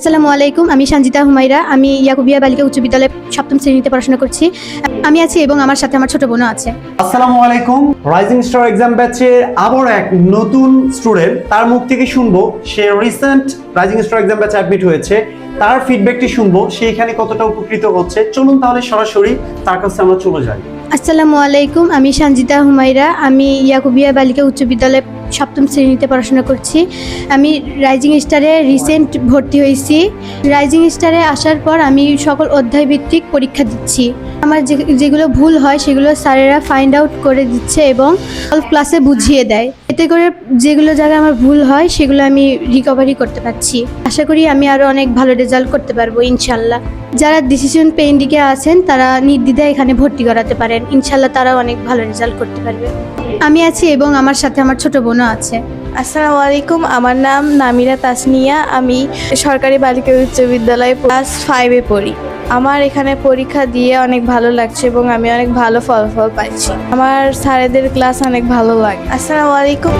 আসসালামু আলাইকুম, আমি সঞ্জিতা হুমায়রা। আমি ইয়াকুবিয়া বালিকা উচ্চ বিদ্যালয়ে 7ম শ্রেণীতে পড়াশোনা করছি। আমি আছি এবং আমার সাথে আমার ছোট বোনও আছে। আসসালামু আলাইকুম। রাইজিং স্টার এক্সাম ব্যাচের আবার এক নতুন স্টুডেন্ট, তার মুখ থেকে শুনবো সে রিসেন্ট রাইজিং স্টার এক্সাম ব্যাচে অ্যাডমিট হয়েছে, তার ফিডব্যাকটি শুনবো, সে এখানে কতটা উপকৃত হচ্ছে। চলুন তাহলে সরাসরি তার কাছে আমরা চলে যাই। আসসালামু আলাইকুম, আমি সঞ্জিতা হুমায়রা। আমি ইয়াকুবিয়া বালিকা উচ্চ বিদ্যালয়ে 7ম শ্রেণীতে পড়াশোনা করছি। আমি রাইজিং স্টারে রিসেন্ট ভর্তি হয়েছি। রাইজিং স্টারে আসার পর আমি সকল অধ্যায় ভিত্তিক পরীক্ষা দিচ্ছি। আমার যেগুলো ভুল হয় সেগুলো স্যারেরা ফাইন্ড আউট করে দিচ্ছে এবং সলভ ক্লাসে বুঝিয়ে দেয়। এতে করে যেগুলো জায়গায় আমার ভুল হয় সেগুলো আমি রিকভারি করতে পারছি। আশা করি আমি আরও অনেক ভালো রেজাল্ট করতে পারবো ইনশাল্লাহ। যারা ডিসিশন পেন্ডিংয়ে আছেন তারা নির্দ্বিধায় এখানে ভর্তি করাতে পারেন। ইনশাল্লাহ তারাও অনেক ভালো রেজাল্ট করতে পারবে। আমি আছি এবং আমার সাথে আমার ছোট বোনও আছে। আসসালামু আলাইকুম, আমার নাম নামিরা তাসনিয়া। আমি সরকারি বালিকা উচ্চ বিদ্যালয়ে ক্লাস 5-এ পড়ি। আমার এখানে পরীক্ষা দিয়ে অনেক ভালো লাগছে এবং আমি অনেক ভালো ফলাফল পাইছি। আমার স্যারেদের ক্লাস অনেক ভালো লাগে। আসসালামু আলাইকুম।